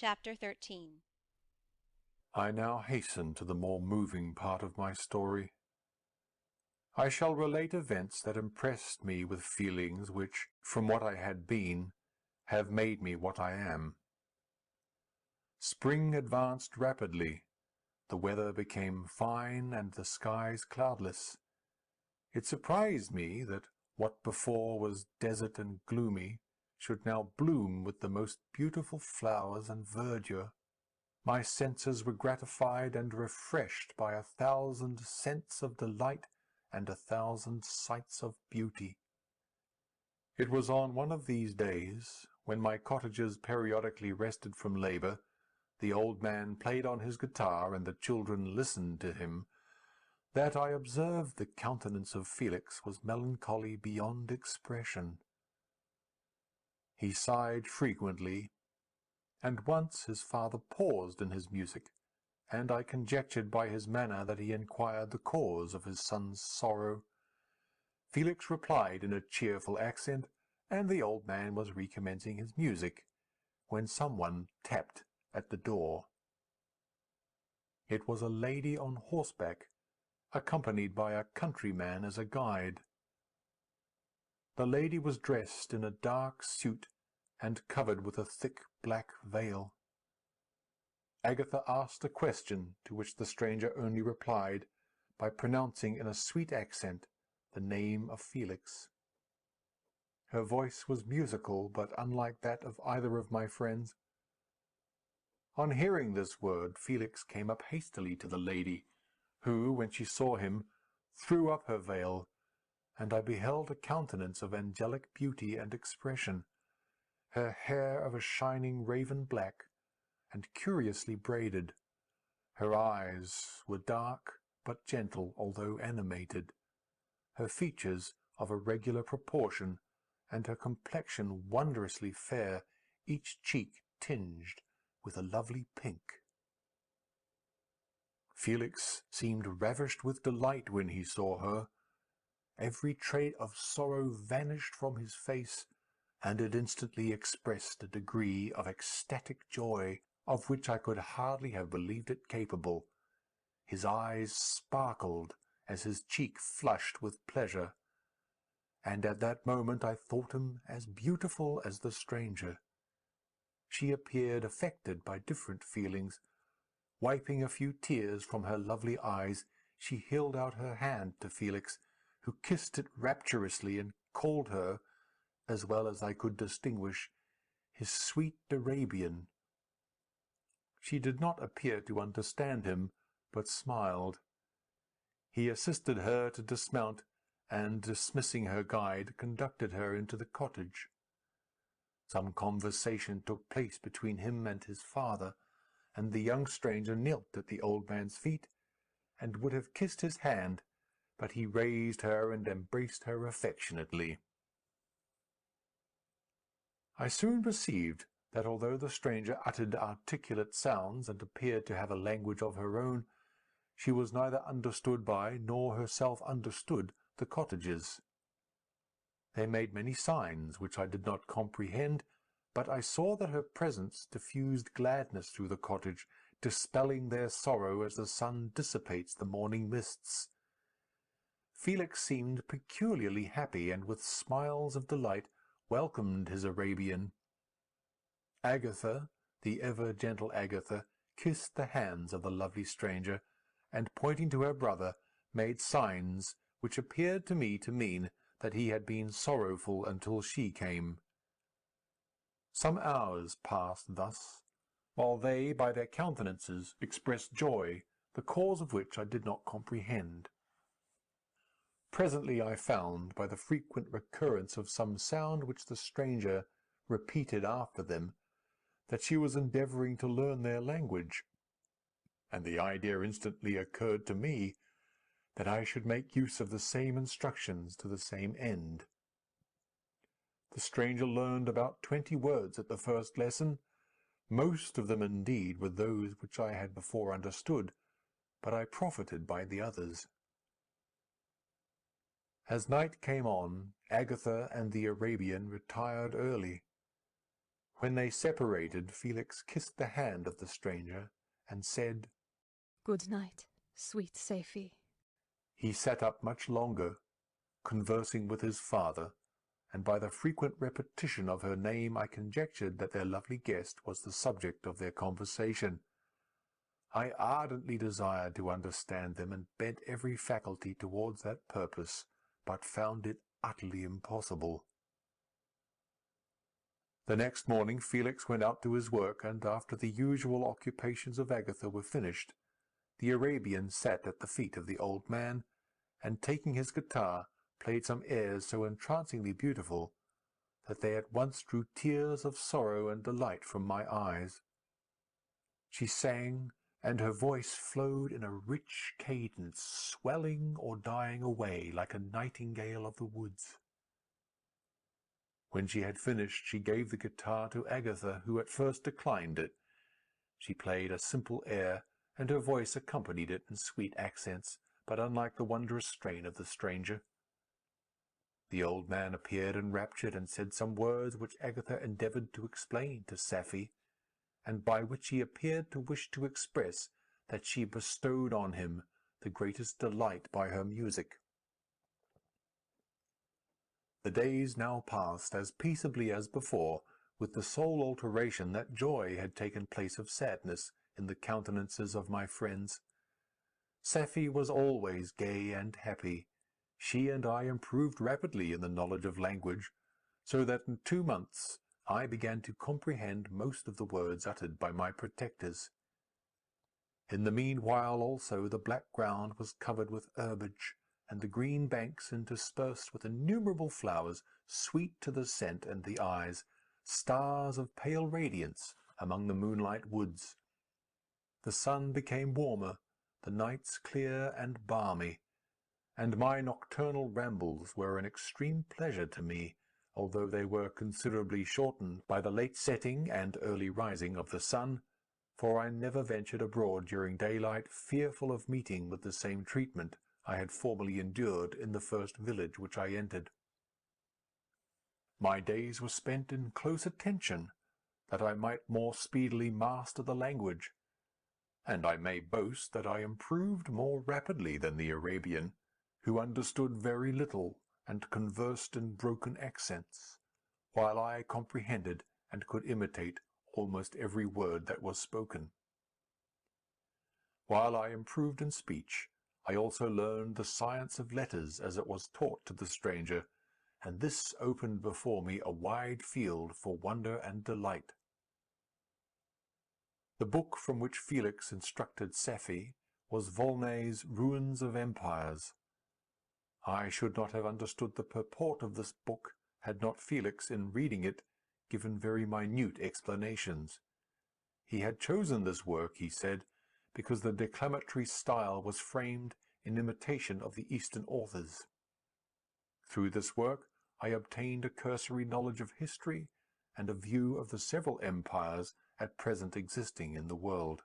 Chapter 13. I now hasten to the more moving part of my story. I shall relate events that impressed me with feelings which, from what I had been, have made me what I am. Spring advanced rapidly. The weather became fine and the skies cloudless. It surprised me that what before was desert and gloomy should now bloom with the most beautiful flowers and verdure. My senses were gratified and refreshed by 1,000 scents of delight and 1,000 sights of beauty. It was on one of these days, when my cottagers periodically rested from labour, the old man played on his guitar and the children listened to him, that I observed the countenance of Felix was melancholy beyond expression. He sighed frequently, and once his father paused in his music, and I conjectured by his manner that he inquired the cause of his son's sorrow. Felix replied in a cheerful accent, and the old man was recommencing his music, when some one tapped at the door. It was a lady on horseback, accompanied by a countryman as a guide. The lady was dressed in a dark suit, and covered with a thick black veil. Agatha asked a question, to which the stranger only replied by pronouncing in a sweet accent the name of Felix. Her voice was musical, but unlike that of either of my friends. On hearing this word, Felix came up hastily to the lady, who, when she saw him, threw up her veil, and I beheld a countenance of angelic beauty and expression, her hair of a shining raven black, and curiously braided. Her eyes were dark, but gentle, although animated. Her features of a regular proportion, and her complexion wondrously fair, each cheek tinged with a lovely pink. Felix seemed ravished with delight when he saw her. Every trait of sorrow vanished from his face, and it instantly expressed a degree of ecstatic joy of which I could hardly have believed it capable. His eyes sparkled as his cheek flushed with pleasure, and at that moment I thought him as beautiful as the stranger. She appeared affected by different feelings. Wiping a few tears from her lovely eyes, she held out her hand to Felix, who kissed it rapturously, and called her, as well as I could distinguish, his sweet Arabian. She did not appear to understand him, but smiled. He assisted her to dismount, and, dismissing her guide, conducted her into the cottage. Some conversation took place between him and his father, and the young stranger knelt at the old man's feet, and would have kissed his hand, but he raised her and embraced her affectionately. I soon perceived that although the stranger uttered articulate sounds, and appeared to have a language of her own, she was neither understood by, nor herself understood, the cottagers. They made many signs, which I did not comprehend, but I saw that her presence diffused gladness through the cottage, dispelling their sorrow as the sun dissipates the morning mists. Felix seemed peculiarly happy, and with smiles of delight welcomed his Arabian. Agatha, the ever gentle Agatha, kissed the hands of the lovely stranger, and pointing to her brother, made signs which appeared to me to mean that he had been sorrowful until she came. Some hours passed thus, while they by their countenances expressed joy, the cause of which I did not comprehend. Presently I found, by the frequent recurrence of some sound which the stranger repeated after them, that she was endeavouring to learn their language, and the idea instantly occurred to me that I should make use of the same instructions to the same end. The stranger learned about 20 words at the first lesson. Most of them, indeed, were those which I had before understood, but I profited by the others. As night came on, Agatha and the Arabian retired early. When they separated, Felix kissed the hand of the stranger, and said, "Good night, sweet Safie." He sat up much longer, conversing with his father, and by the frequent repetition of her name I conjectured that their lovely guest was the subject of their conversation. I ardently desired to understand them, and bent every faculty towards that purpose, but found it utterly impossible. The next morning Felix went out to his work, and after the usual occupations of Agatha were finished, the Arabian sat at the feet of the old man, and taking his guitar, played some airs so entrancingly beautiful, that they at once drew tears of sorrow and delight from my eyes. She sang, and her voice flowed in a rich cadence, swelling or dying away like a nightingale of the woods. When she had finished, she gave the guitar to Agatha, who at first declined it. She played a simple air, and her voice accompanied it in sweet accents, but unlike the wondrous strain of the stranger. The old man appeared enraptured, and said some words which Agatha endeavoured to explain to Safie, and by which he appeared to wish to express that she bestowed on him the greatest delight by her music. The days now passed as peaceably as before, with the sole alteration that joy had taken place of sadness in the countenances of my friends. Safie was always gay and happy. She and I improved rapidly in the knowledge of language, so that in 2 months I began to comprehend most of the words uttered by my protectors. In the meanwhile also the black ground was covered with herbage, and the green banks interspersed with innumerable flowers, sweet to the scent and the eyes, stars of pale radiance among the moonlight woods. The sun became warmer, the nights clear and balmy, and my nocturnal rambles were an extreme pleasure to me, although they were considerably shortened by the late setting and early rising of the sun, for I never ventured abroad during daylight, fearful of meeting with the same treatment I had formerly endured in the first village which I entered. My days were spent in close attention, that I might more speedily master the language, and I may boast that I improved more rapidly than the Arabian, who understood very little and conversed in broken accents, while I comprehended and could imitate almost every word that was spoken. While I improved in speech, I also learned the science of letters as it was taught to the stranger, and this opened before me a wide field for wonder and delight. The book from which Felix instructed Safie was Volney's Ruins of Empires. I should not have understood the purport of this book had not Felix, in reading it, given very minute explanations. He had chosen this work, he said, because the declamatory style was framed in imitation of the Eastern authors. Through this work I obtained a cursory knowledge of history, and a view of the several empires at present existing in the world.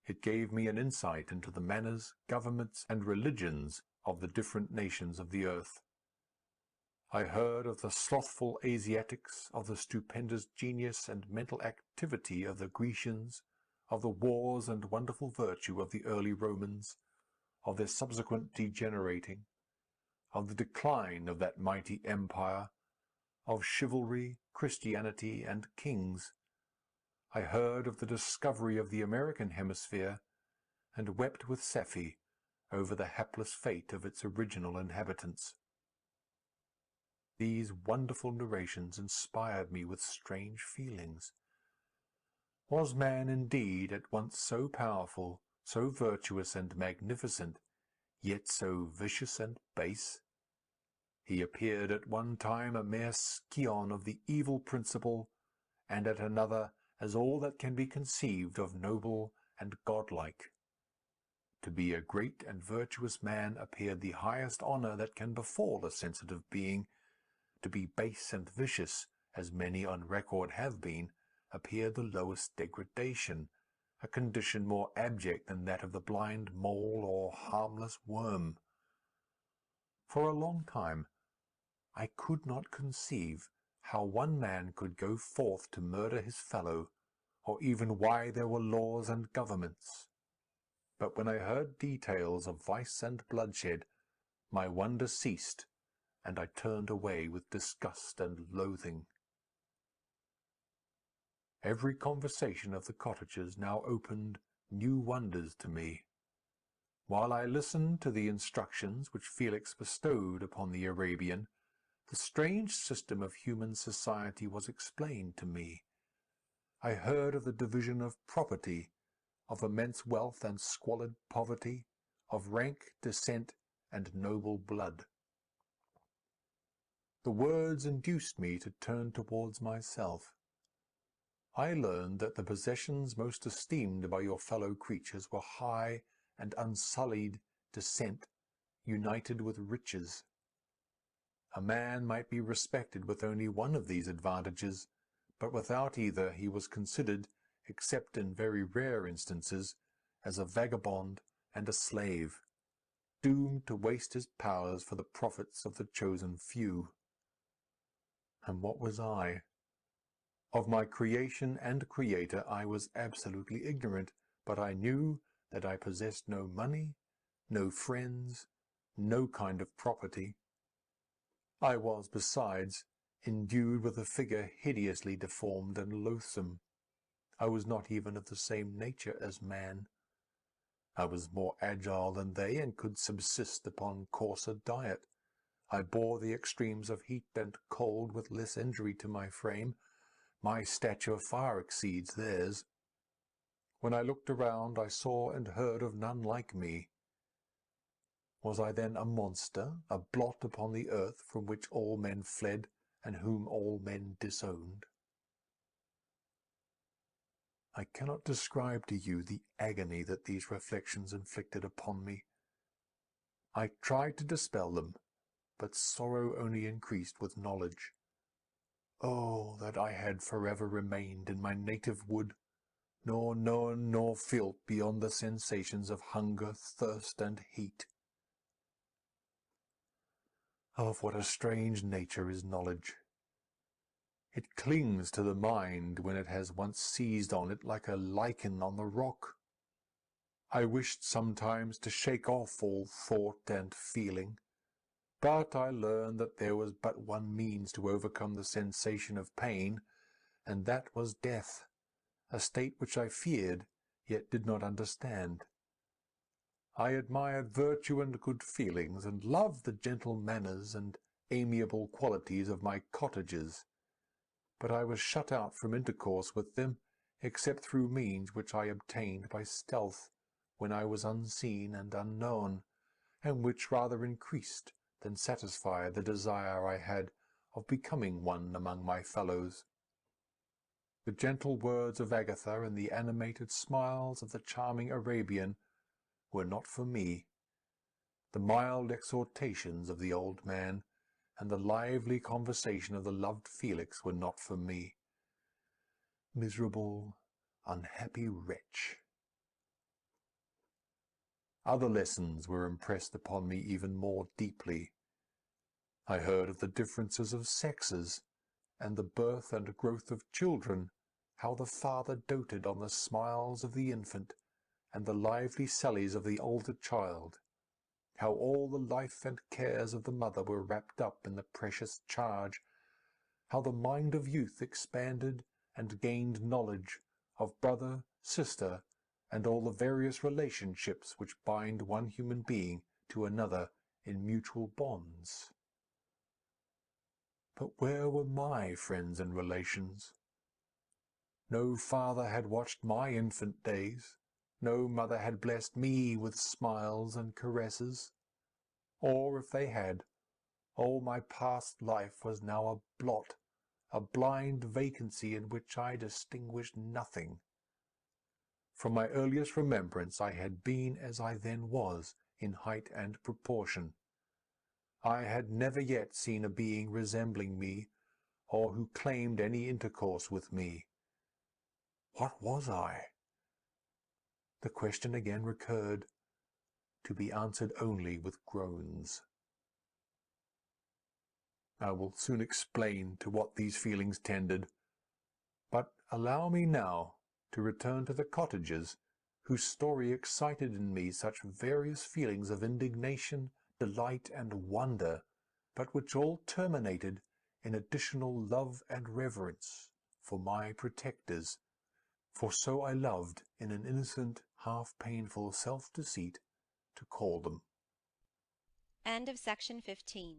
It gave me an insight into the manners, governments, and religions of the different nations of the earth. I heard of the slothful Asiatics, of the stupendous genius and mental activity of the Grecians, of the wars and wonderful virtue of the early Romans, of their subsequent degenerating, of the decline of that mighty empire, of chivalry, Christianity, and kings. I heard of the discovery of the American hemisphere, and wept with Safie over the hapless fate of its original inhabitants. These wonderful narrations inspired me with strange feelings. Was man indeed at once so powerful, so virtuous and magnificent, yet so vicious and base? He appeared at one time a mere scion of the evil principle, and at another as all that can be conceived of noble and godlike. To be a great and virtuous man appeared the highest honour that can befall a sensitive being. To be base and vicious, as many on record have been, appeared the lowest degradation, a condition more abject than that of the blind mole or harmless worm. For a long time I could not conceive how one man could go forth to murder his fellow, or even why there were laws and governments. But when I heard details of vice and bloodshed, my wonder ceased, and I turned away with disgust and loathing. Every conversation of the cottagers now opened new wonders to me. While I listened to the instructions which Felix bestowed upon the Arabian, the strange system of human society was explained to me. I heard of the division of property, of immense wealth and squalid poverty, of rank, descent, and noble blood. The words induced me to turn towards myself. I learned that the possessions most esteemed by your fellow creatures were high and unsullied descent, united with riches. A man might be respected with only one of these advantages, but without either he was considered, except in very rare instances, as a vagabond and a slave, doomed to waste his powers for the profits of the chosen few. And what was I? Of my creation and creator I was absolutely ignorant, but I knew that I possessed no money, no friends, no kind of property. I was, besides, endued with a figure hideously deformed and loathsome. I was not even of the same nature as man. I was more agile than they, and could subsist upon coarser diet. I bore the extremes of heat and cold with less injury to my frame. My stature far exceeds theirs. When I looked around, I saw and heard of none like me. Was I then a monster, a blot upon the earth, from which all men fled, and whom all men disowned? I cannot describe to you the agony that these reflections inflicted upon me. I tried to dispel them, but sorrow only increased with knowledge. Oh, that I had forever remained in my native wood, nor known nor felt beyond the sensations of hunger, thirst, and heat! Of what a strange nature is knowledge! It clings to the mind when it has once seized on it, like a lichen on the rock. I wished sometimes to shake off all thought and feeling, but I learned that there was but one means to overcome the sensation of pain, and that was death, a state which I feared, yet did not understand. I admired virtue and good feelings, and loved the gentle manners and amiable qualities of my cottagers, but I was shut out from intercourse with them, except through means which I obtained by stealth, when I was unseen and unknown, and which rather increased than satisfied the desire I had of becoming one among my fellows. The gentle words of Agatha and the animated smiles of the charming Arabian were not for me. The mild exhortations of the old man, and the lively conversation of the loved Felix were not for me. Miserable, unhappy wretch! Other lessons were impressed upon me even more deeply. I heard of the differences of sexes, and the birth and growth of children, how the father doted on the smiles of the infant, and the lively sallies of the older child, how all the life and cares of the mother were wrapped up in the precious charge, how the mind of youth expanded and gained knowledge of brother, sister, and all the various relationships which bind one human being to another in mutual bonds. But where were my friends and relations? No father had watched my infant days, no mother had blessed me with smiles and caresses. Or, if they had, all my past life was now a blot, a blind vacancy in which I distinguished nothing. From my earliest remembrance I had been as I then was, in height and proportion. I had never yet seen a being resembling me, or who claimed any intercourse with me. What was I? The question again recurred, to be answered only with groans. I will soon explain to what these feelings tended. But allow me now to return to the cottagers, whose story excited in me such various feelings of indignation, delight, and wonder, but which all terminated in additional love and reverence for my protectors, for so I loved, in an innocent, half-painful self-deceit, to call them. End of section 15.